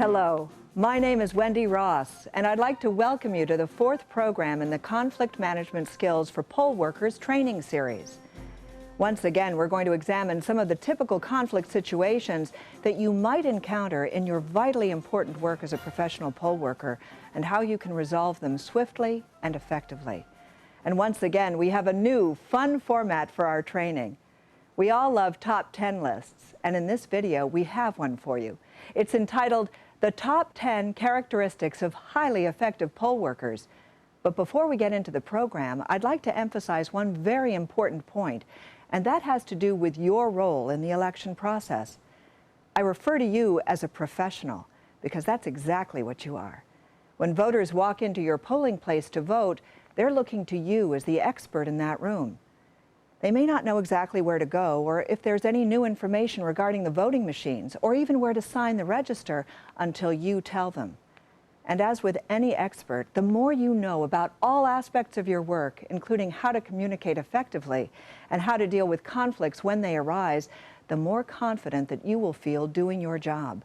Hello, my name is Wendy Ross, and I'd like to welcome you to the fourth program in the Conflict Management Skills for Poll Workers training series. Once again, we're going to examine some of the typical conflict situations that you might encounter in your vitally important work as a professional poll worker and how you can resolve them swiftly and effectively. And once again, we have a new, fun format for our training. We all love top 10 lists, and in this video, we have one for you. It's entitled, The Top 10 Characteristics of Highly Effective Poll Workers. But before we get into the program, I'd like to emphasize one very important point, and that has to do with your role in the election process. I refer to you as a professional, because that's exactly what you are. When voters walk into your polling place to vote, they're looking to you as the expert in that room. They may not know exactly where to go or if there's any new information regarding the voting machines or even where to sign the register until you tell them. And as with any expert, the more you know about all aspects of your work, including how to communicate effectively and how to deal with conflicts when they arise, the more confident that you will feel doing your job.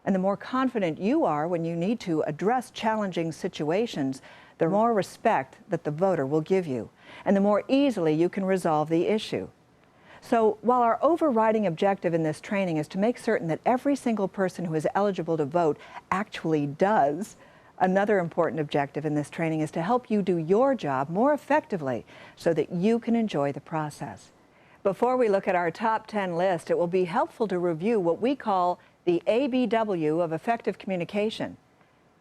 And the more confident you are when you need to address challenging situations, the more respect that the voter will give you, and the more easily you can resolve the issue. So while our overriding objective in this training is to make certain that every single person who is eligible to vote actually does, another important objective in this training is to help you do your job more effectively so that you can enjoy the process. Before we look at our top 10 list, it will be helpful to review what we call the ABW of effective communication.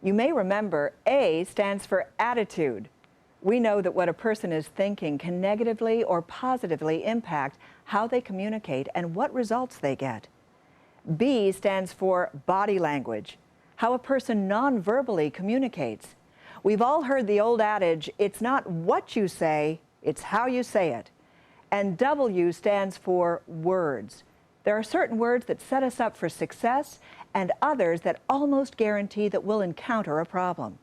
You may remember A stands for attitude. We know that what a person is thinking can negatively or positively impact how they communicate and what results they get. B stands for body language, how a person non-verbally communicates. We've all heard the old adage, it's not what you say, it's how you say it. And W stands for words. There are certain words that set us up for success and others that almost guarantee that we'll encounter a problem.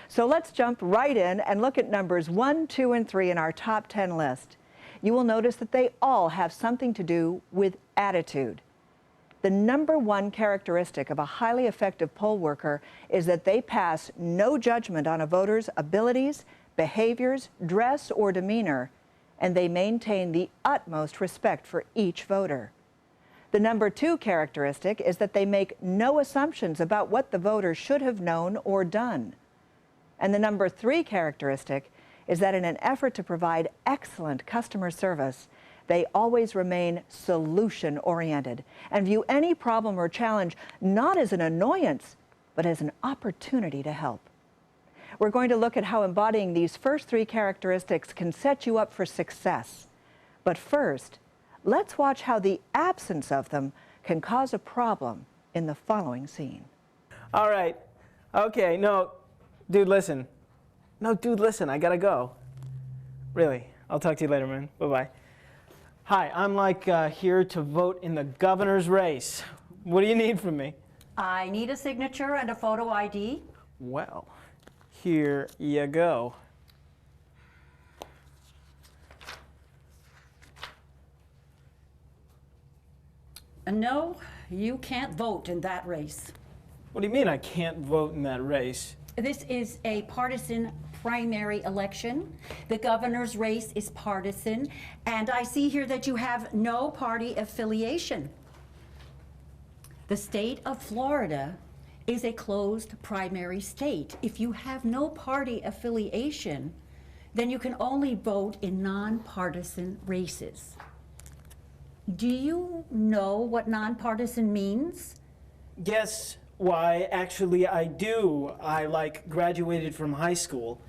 So let's jump right in and look at numbers 1, 2, and 3 in our top 10 list. You will notice that they all have something to do with attitude. The number one characteristic of a highly effective poll worker is that they pass no judgment on a voter's abilities, behaviors, dress, or demeanor, and they maintain the utmost respect for each voter. The number two characteristic is that they make no assumptions about what the voter should have known or done. And the number three characteristic is that in an effort to provide excellent customer service, they always remain solution-oriented and view any problem or challenge not as an annoyance, but as an opportunity to help. We're going to look at how embodying these first three characteristics can set you up for success. But first, let's watch how the absence of them can cause a problem in the following scene. All right. Okay, no, dude, listen. No, dude, listen, I gotta go. Really, I'll talk to you later, man. Bye-bye. Hi, I'm here to vote in the governor's race. What do you need from me? I need a signature and a photo ID. Well, here you go. No, you can't vote in that race. What do you mean I can't vote in that race? This is a partisan primary election. The governor's race is partisan, and I see here that you have no party affiliation. The state of Florida is a closed primary state. If you have no party affiliation, then you can only vote in nonpartisan races. Do you know what nonpartisan means? Yes, why, actually I do. I, graduated from high school.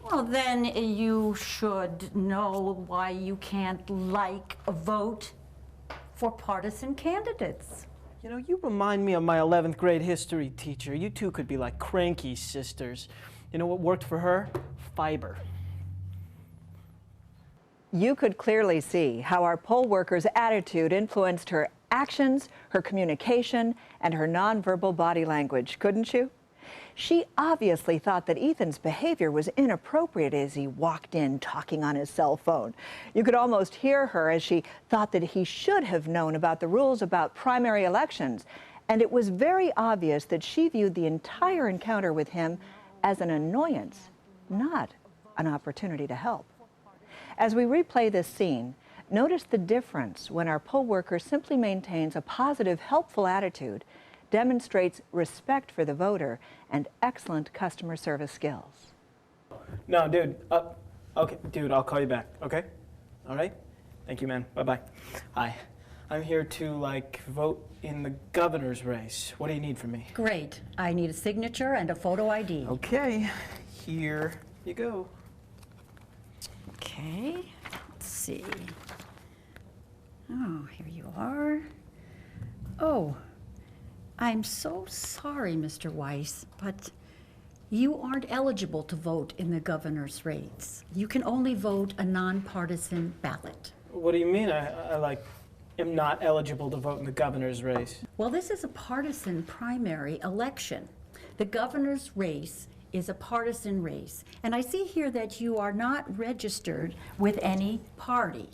Well, then you should know why you can't, vote for partisan candidates. You know, you remind me of my 11th grade history teacher. You two could be like cranky sisters. You know what worked for her? Fiber. You could clearly see how our poll worker's attitude influenced her actions, her communication, and her nonverbal body language, couldn't you? She obviously thought that Ethan's behavior was inappropriate as he walked in talking on his cell phone. You could almost hear her as she thought that he should have known about the rules about primary elections And it was very obvious that she viewed the entire encounter with him as an annoyance, not an opportunity to help. As we replay this scene, notice the difference when our poll worker simply maintains a positive, helpful attitude, demonstrates respect for the voter, and excellent customer service skills. No, dude. Okay, dude, I'll call you back, okay? All right? Thank you, man. Bye-bye. Hi. I'm here to, vote in the governor's race. What do you need from me? Great. I need a signature and a photo ID. Okay, here you go. Okay, let's see. Oh, here you are. Oh, I'm so sorry, Mr. Weiss, but you aren't eligible to vote in the governor's race. You can only vote a nonpartisan ballot. What do you mean I am not eligible to vote in the governor's race? Well, this is a partisan primary election. The governor's race is a partisan race. And I see here that you are not registered with any party.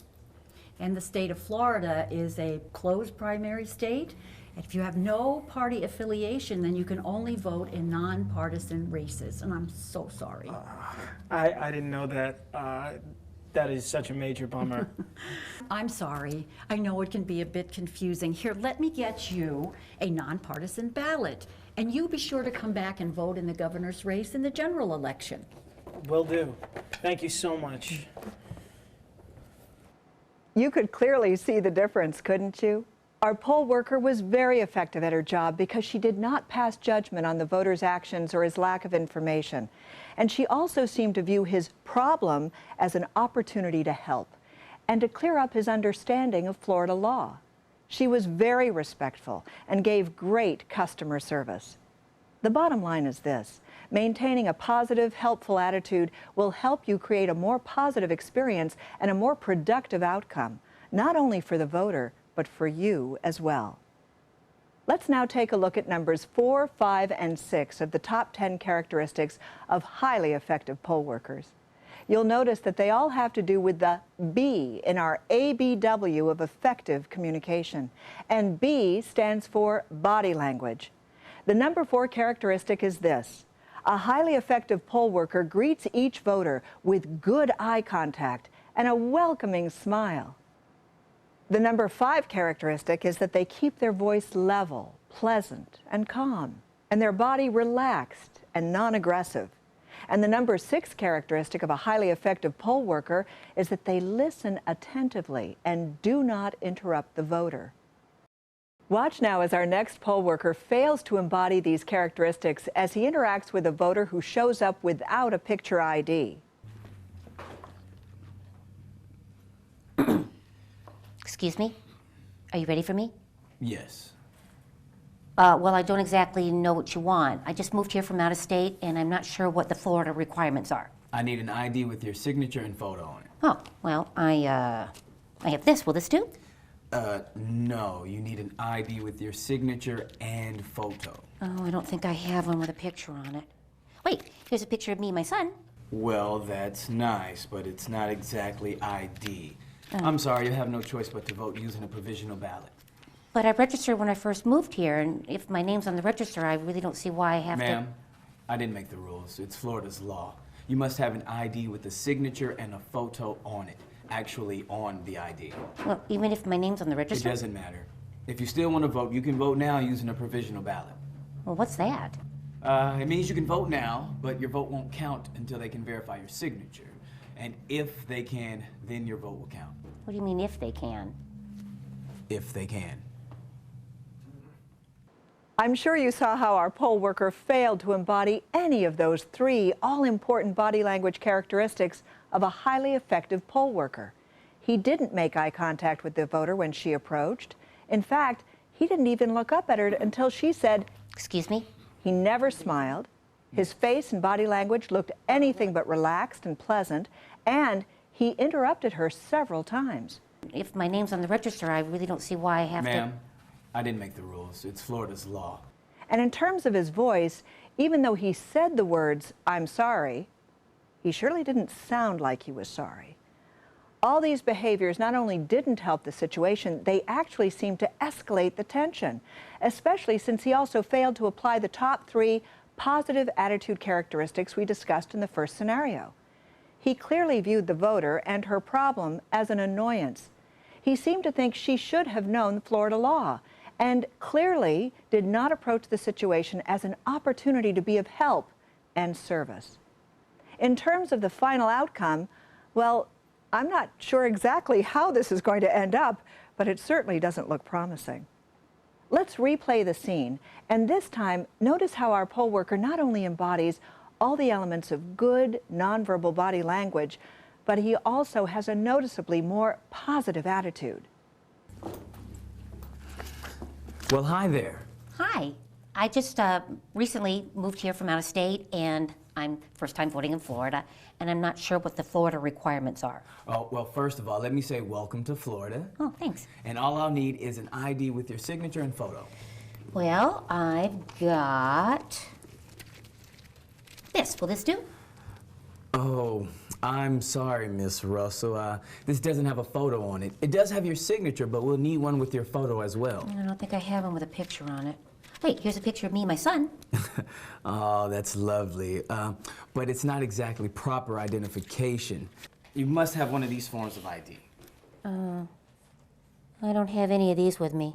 And the state of Florida is a closed primary state. If you have no party affiliation, then you can only vote in nonpartisan races. And I'm so sorry. I didn't know that. That is such a major bummer. I'm sorry. I know it can be a bit confusing. Here, let me get you a nonpartisan ballot. And you be sure to come back and vote in the governor's race in the general election. Will do. Thank you so much. You could clearly see the difference, couldn't you? Our poll worker was very effective at her job because she did not pass judgment on the voter's actions or his lack of information. And she also seemed to view his problem as an opportunity to help and to clear up his understanding of Florida law. She was very respectful and gave great customer service. The bottom line is this: maintaining a positive, helpful attitude will help you create a more positive experience and a more productive outcome, not only for the voter, but for you as well. Let's now take a look at numbers 4, 5, and 6 of the top 10 characteristics of highly effective poll workers. You'll notice that they all have to do with the B in our ABW of effective communication. And B stands for body language. The number 4 characteristic is this: a highly effective poll worker greets each voter with good eye contact and a welcoming smile. The number 5 characteristic is that they keep their voice level, pleasant, and calm, and their body relaxed and non-aggressive. And the number 6 characteristic of a highly effective poll worker is that they listen attentively and do not interrupt the voter. Watch now as our next poll worker fails to embody these characteristics as he interacts with a voter who shows up without a picture ID. Excuse me? Are you ready for me? Yes. Well, I don't exactly know what you want. I just moved here from out of state, and I'm not sure what the Florida requirements are. I need an ID with your signature and photo on it. Oh, well, I have this. Will this do? No, you need an ID with your signature and photo. Oh, I don't think I have one with a picture on it. Wait, here's a picture of me and my son. Well, that's nice, but it's not exactly ID. I'm sorry, you have no choice but to vote using a provisional ballot. But I registered when I first moved here, and if my name's on the register, I really don't see why I have to... Ma'am, I didn't make the rules. It's Florida's law. You must have an ID with a signature and a photo on it. Actually, on the ID. Well, even if my name's on the It register? doesn't matter. If you still want to vote, you can vote now using a provisional ballot. Well, what's that? It means you can vote now, but your vote won't count until they can verify your signature. And if they can, then your vote will count. What do you mean, if they can? If they can. I'm sure you saw how our poll worker failed to embody any of those 3 all-important body language characteristics of a highly effective poll worker. He didn't make eye contact with the voter when she approached. In fact, he didn't even look up at her until she said, Excuse me? He never smiled. His face and body language looked anything but relaxed and pleasant, and he interrupted her several times. If my name's on the register, I really don't see why I have to... Ma'am, I didn't make the rules. It's Florida's law. And in terms of his voice, even though he said the words, "I'm sorry," he surely didn't sound like he was sorry. All these behaviors not only didn't help the situation, they actually seemed to escalate the tension, especially since he also failed to apply the top 3 positive attitude characteristics we discussed in the first scenario. He clearly viewed the voter and her problem as an annoyance. He seemed to think she should have known Florida law, and clearly did not approach the situation as an opportunity to be of help and service. In terms of the final outcome, well, I'm not sure exactly how this is going to end up, but it certainly doesn't look promising. Let's replay the scene, and this time, notice how our poll worker not only embodies all the elements of good nonverbal body language, but he also has a noticeably more positive attitude. Well, hi there. Hi. I just recently moved here from out of state, and I'm first time voting in Florida, and I'm not sure what the Florida requirements are. Oh, well, first of all, let me say welcome to Florida. Oh, thanks. And all I'll need is an ID with your signature and photo. Well, I've got this. Will this do? Oh, I'm sorry, Miss Russell. This doesn't have a photo on it. It does have your signature, but we'll need one with your photo as well. I don't think I have one with a picture on it. Wait, here's a picture of me and my son. Oh, that's lovely. But it's not exactly proper identification. You must have one of these forms of ID. I don't have any of these with me.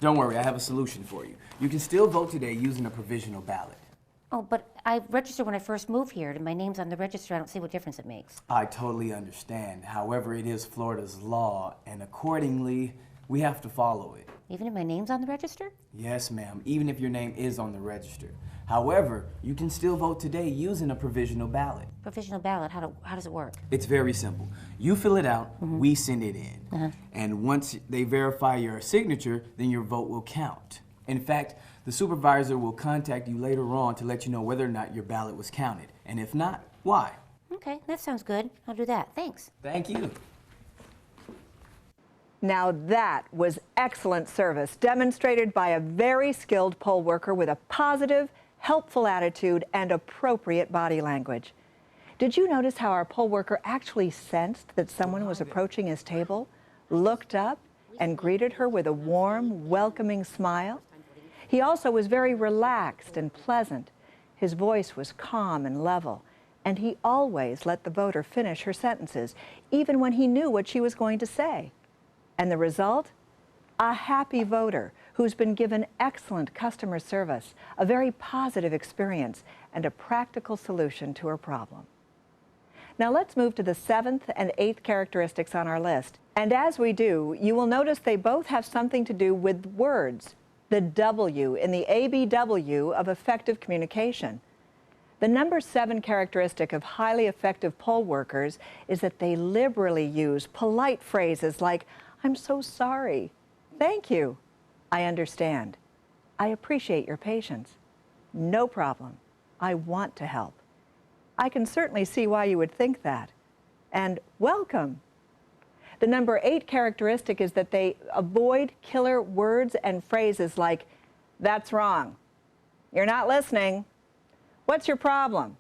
Don't worry, I have a solution for you. You can still vote today using a provisional ballot. Oh, but I registered when I first moved here, and my name's on the register. I don't see what difference it makes. I totally understand. However, it is Florida's law, and accordingly, we have to follow it. Even if my name's on the register? Yes, ma'am, even if your name is on the register. However, you can still vote today using a provisional ballot. Provisional ballot, how does it work? It's very simple. You fill it out, we send it in. And once they verify your signature, then your vote will count. In fact, the supervisor will contact you later on to let you know whether or not your ballot was counted. And if not, why? Okay, that sounds good. I'll do that. Thanks. Thank you. Now that was excellent service, demonstrated by a very skilled poll worker with a positive, helpful attitude and appropriate body language. Did you notice how our poll worker actually sensed that someone was approaching his table, looked up, and greeted her with a warm, welcoming smile? He also was very relaxed and pleasant. His voice was calm and level, and he always let the voter finish her sentences, even when he knew what she was going to say. And the result? A happy voter who's been given excellent customer service, a very positive experience, and a practical solution to her problem. Now let's move to the 7th and 8th characteristics on our list. And as we do, you will notice they both have something to do with words, the W in the ABW of effective communication. The number 7 characteristic of highly effective poll workers is that they liberally use polite phrases like, "I'm so sorry," "Thank you," "I understand," "I appreciate your patience," "No problem," "I want to help." I can certainly see why you would think that. And "welcome." The number 8 characteristic is that they avoid killer words and phrases like, "That's wrong," "You're not listening," "What's your problem?"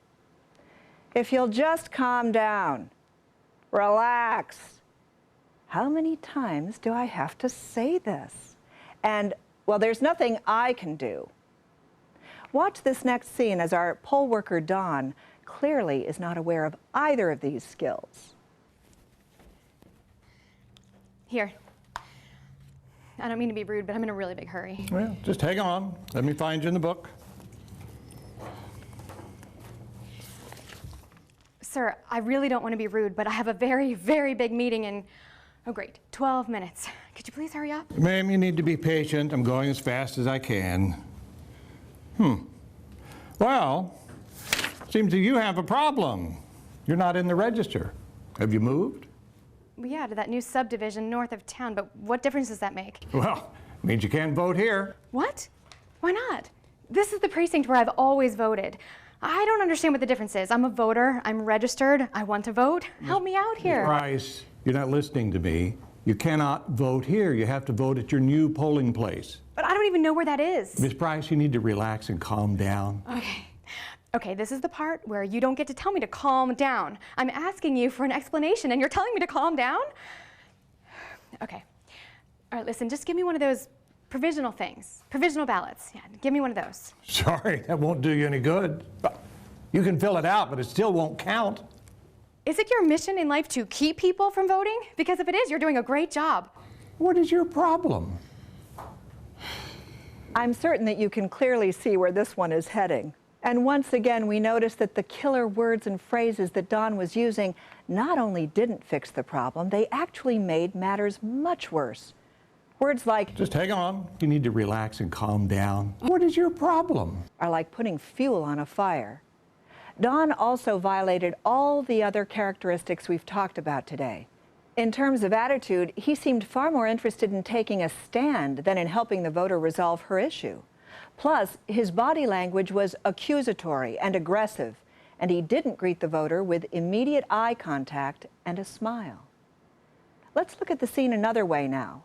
"If you'll just calm down," "Relax," "How many times do I have to say this?" And, "Well, there's nothing I can do." Watch this next scene as our poll worker, Dawn, clearly is not aware of either of these skills. Here. I don't mean to be rude, but I'm in a really big hurry. Well, just hang on. Let me find you in the book. Sir, I really don't want to be rude, but I have a very, very big meeting in, oh great, 12 minutes. Could you please hurry up? Ma'am, you need to be patient. I'm going as fast as I can. Well, seems that you have a problem. You're not in the register. Have you moved? Well, yeah, to that new subdivision north of town, but what difference does that make? Well, means you can't vote here. What? Why not? This is the precinct where I've always voted. I don't understand what the difference is. I'm a voter, I'm registered, I want to vote. Help me out here. Price, you're not listening to me. You cannot vote here. You have to vote at your new polling place. But I don't even know where that is. Miss Price, you need to relax and calm down. Okay. Okay, this is the part where you don't get to tell me to calm down. I'm asking you for an explanation and you're telling me to calm down? Okay. All right, listen, just give me one of those provisional things. Provisional ballots. Yeah, give me one of those. Sorry, that won't do you any good. You can fill it out, but it still won't count. Is it your mission in life to keep people from voting? Because if it is, you're doing a great job. What is your problem? I'm certain that you can clearly see where this one is heading. And once again, we notice that the killer words and phrases that Don was using not only didn't fix the problem, they actually made matters much worse. Words like, Just hang on. You need to relax and calm down. What is your problem? are like putting fuel on a fire. Don also violated all the other characteristics we've talked about today. In terms of attitude, he seemed far more interested in taking a stand than in helping the voter resolve her issue. Plus, his body language was accusatory and aggressive, and he didn't greet the voter with immediate eye contact and a smile. Let's look at the scene another way now.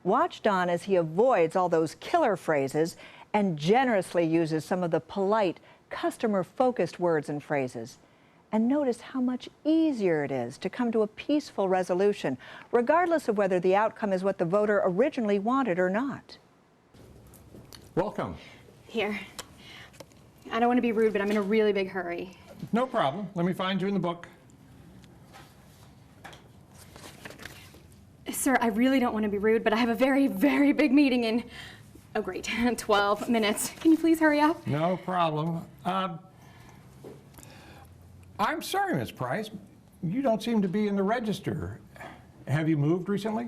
Watch Don as he avoids all those killer phrases and generously uses some of the polite, customer-focused words and phrases. And notice how much easier it is to come to a peaceful resolution, regardless of whether the outcome is what the voter originally wanted or not. Welcome. Here. I don't want to be rude, but I'm in a really big hurry. No problem. Let me find you in the book. Sir, I really don't want to be rude, but I have a very, very big meeting in, oh great, 12 minutes. Can you please hurry up? No problem. I'm sorry, Miss Price. You don't seem to be in the register. Have you moved recently?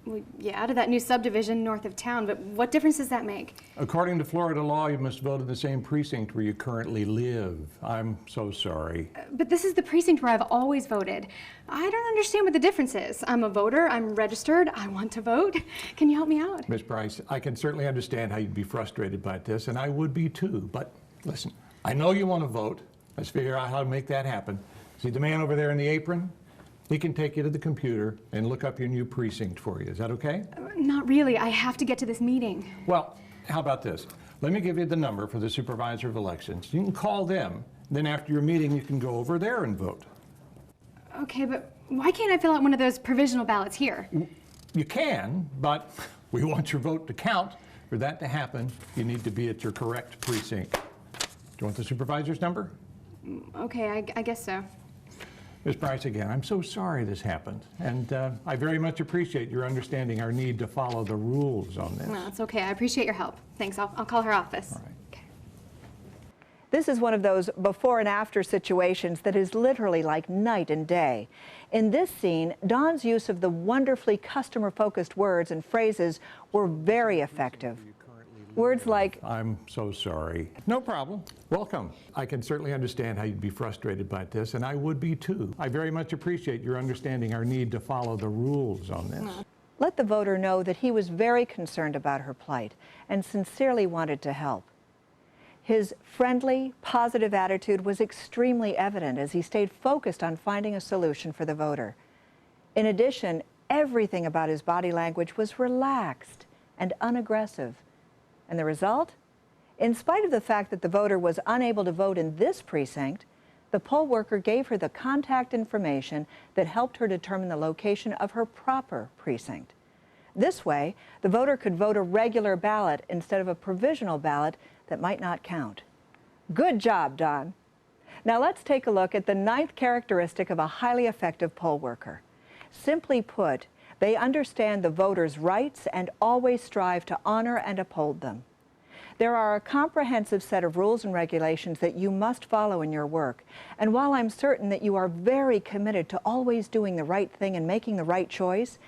Well, yeah, out of that new subdivision north of town, but what difference does that make? According to Florida law, you must vote in the same precinct where you currently live. I'm so sorry. But this is the precinct where I've always voted. I don't understand what the difference is. I'm a voter, I'm registered, I want to vote. Can you help me out? Miss Price, I can certainly understand how you'd be frustrated by this, and I would be too. But listen, I know you want to vote. Let's figure out how to make that happen. See the man over there in the apron? He can take you to the computer and look up your new precinct for you. Is that okay? Not really. I have to get to this meeting. Well, how about this? Let me give you the number for the supervisor of elections. You can call them. Then after your meeting, you can go over there and vote. Okay, but why can't I fill out one of those provisional ballots here? You can, but we want your vote to count. For that to happen, you need to be at your correct precinct. Do you want the supervisor's number? Okay, I guess so. Ms. Price, again, I'm so sorry this happened, and I very much appreciate your understanding our need to follow the rules on this. No, it's okay. I appreciate your help. Thanks. I'll call her office. All right. Okay. This is one of those before and after situations that is literally like night and day. In this scene, Don's use of the wonderfully customer-focused words and phrases were very effective. Words like, I'm so sorry. No problem. Welcome. I can certainly understand how you'd be frustrated by this, and I would be too. I very much appreciate your understanding our need to follow the rules on this. let the voter know that he was very concerned about her plight and sincerely wanted to help. His friendly, positive attitude was extremely evident as he stayed focused on finding a solution for the voter. In addition, everything about his body language was relaxed and unaggressive. And the result? In spite of the fact that the voter was unable to vote in this precinct, the poll worker gave her the contact information that helped her determine the location of her proper precinct. This way, the voter could vote a regular ballot instead of a provisional ballot that might not count. Good job, Don. Now let's take a look at the 9th characteristic of a highly effective poll worker. Simply put, they understand the voter's rights and always strive to honor and uphold them. There are a comprehensive set of rules and regulations that you must follow in your work. And while I'm certain that you are very committed to always doing the right thing and making the right choice,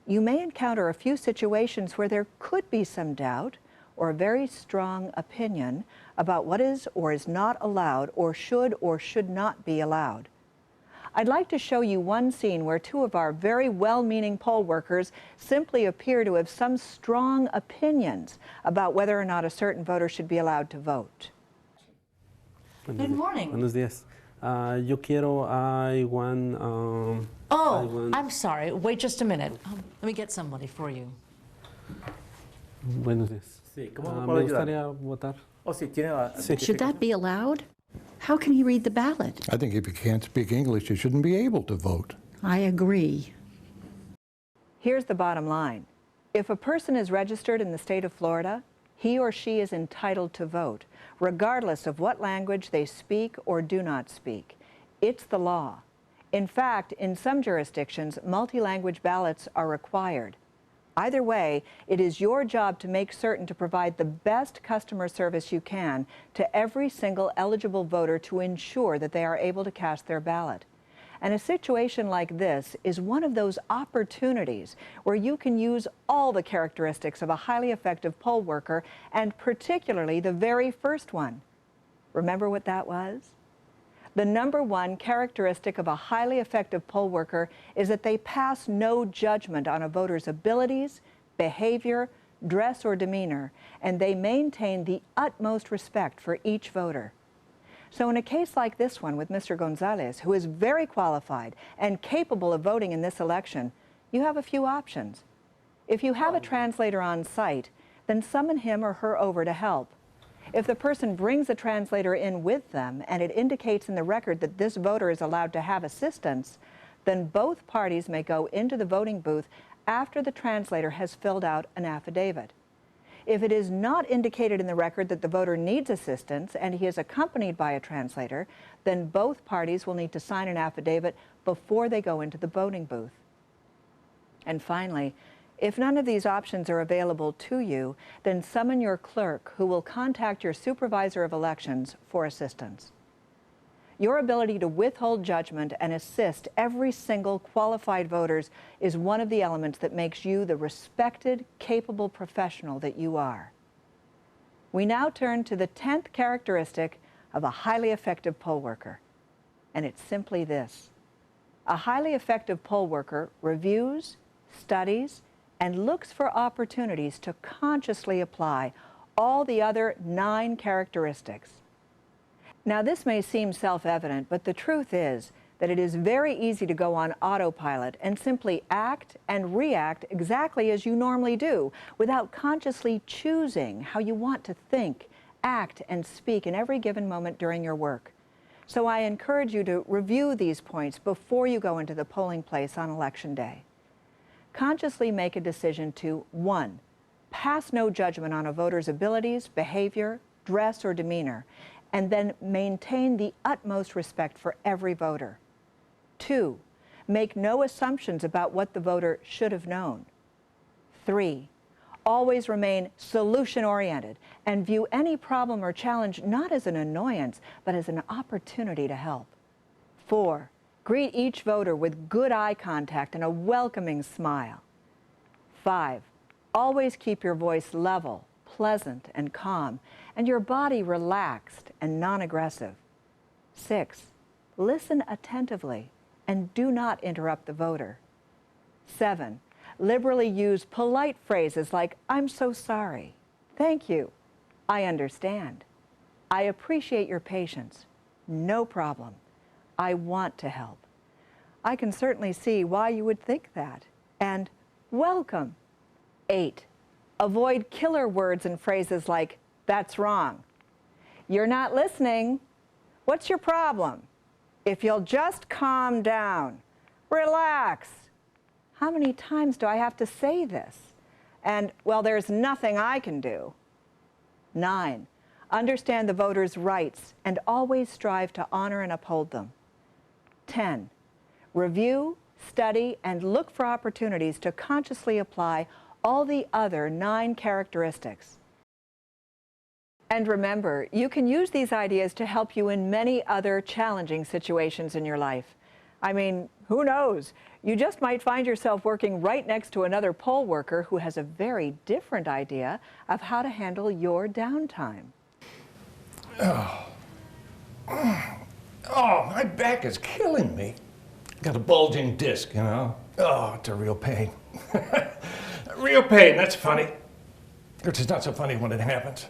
you may encounter a few situations where there could be some doubt or a very strong opinion about what is or is not allowed or should not be allowed. I'd like to show you one scene where two of our very well-meaning poll workers simply appear to have some strong opinions about whether or not a certain voter should be allowed to vote. Good morning. Buenos días. Yo quiero I1. Oh, I'm sorry. Wait just a minute. Let me get somebody for you. Buenos días. Sí, ¿cómo Me puedo ayudar? gustaría votar. Oh, sí, tiene la Should that be allowed? How can he read the ballot? I think if you can't speak English, you shouldn't be able to vote. I agree. Here's the bottom line. If a person is registered in the state of Florida, he or she is entitled to vote, regardless of what language they speak or do not speak. It's the law. In fact, in some jurisdictions, multi-language ballots are required. Either way, it is your job to make certain to provide the best customer service you can to every single eligible voter to ensure that they are able to cast their ballot. And a situation like this is one of those opportunities where you can use all the characteristics of a highly effective poll worker, and particularly the very first one. Remember what that was? The number one characteristic of a highly effective poll worker is that they pass no judgment on a voter's abilities, behavior, dress, or demeanor, and they maintain the utmost respect for each voter. So in a case like this one with Mr. Gonzalez, who is very qualified and capable of voting in this election, you have a few options. If you have a translator on site, then summon him or her over to help. If the person brings a translator in with them and it indicates in the record that this voter is allowed to have assistance, then both parties may go into the voting booth after the translator has filled out an affidavit. If it is not indicated in the record that the voter needs assistance and he is accompanied by a translator, then both parties will need to sign an affidavit before they go into the voting booth. And finally, if none of these options are available to you, then summon your clerk, who will contact your supervisor of elections for assistance. Your ability to withhold judgment and assist every single qualified voter is one of the elements that makes you the respected, capable professional that you are. We now turn to the 10th characteristic of a highly effective poll worker, and it's simply this. A highly effective poll worker reviews, studies, and looks for opportunities to consciously apply all the other 9 characteristics. Now, this may seem self-evident, but the truth is that it is very easy to go on autopilot and simply act and react exactly as you normally do, without consciously choosing how you want to think, act, and speak in every given moment during your work. So I encourage you to review these points before you go into the polling place on Election Day. Consciously make a decision to 1. Pass no judgment on a voter's abilities, behavior, dress, or demeanor, and then maintain the utmost respect for every voter. 2. Make no assumptions about what the voter should have known. 3. Always remain solution-oriented and view any problem or challenge not as an annoyance, but as an opportunity to help. 4. Greet each voter with good eye contact and a welcoming smile. 5. Always keep your voice level, pleasant, and calm, and your body relaxed and non-aggressive. 6. Listen attentively and do not interrupt the voter. 7. Liberally use polite phrases like, "I'm so sorry," "Thank you," "I understand," "I appreciate your patience," "No problem," "I want to help." I can certainly see why you would think that. And welcome. 8. Avoid killer words and phrases like, "That's wrong," "You're not listening," "What's your problem?" "If you'll just calm down," "Relax," "How many times do I have to say this?" And, "Well, there's nothing I can do." 9. Understand the voter's rights and always strive to honor and uphold them. 10. Review, study, and look for opportunities to consciously apply all the other 9 characteristics. And remember, you can use these ideas to help you in many other challenging situations in your life. I mean, who knows? You just might find yourself working right next to another poll worker who has a very different idea of how to handle your downtime. Oh, my back is killing me. Got a bulging disc, you know. Oh, it's a real pain. Real pain, that's funny. Which is not so funny when it happens.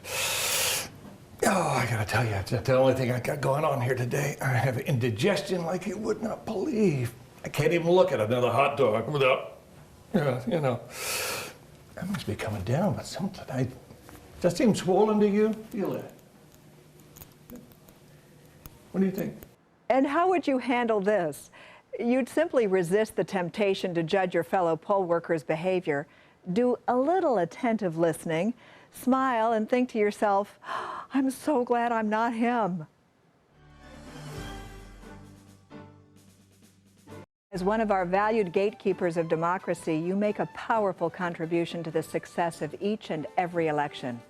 Oh, I gotta tell you, it's the only thing I got going on here today. I have indigestion like you would not believe. I can't even look at another hot dog without, you know. I must be coming down with something. Does that seem swollen to you? Feel that? What do you think? And how would you handle this? You'd simply resist the temptation to judge your fellow poll workers' behavior. Do a little attentive listening, smile, and think to yourself, I'm so glad I'm not him. As one of our valued gatekeepers of democracy, you make a powerful contribution to the success of each and every election.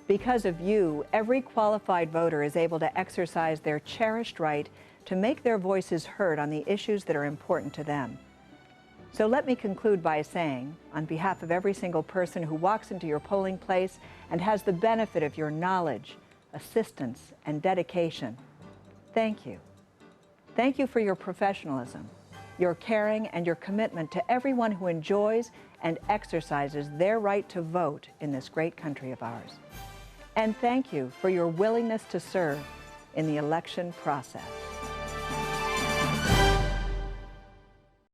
Because of you, every qualified voter is able to exercise their cherished right to make their voices heard on the issues that are important to them. So let me conclude by saying, on behalf of every single person who walks into your polling place and has the benefit of your knowledge, assistance, and dedication, thank you. Thank you for your professionalism, your caring, and your commitment to everyone who enjoys and exercises their right to vote in this great country of ours. And thank you for your willingness to serve in the election process.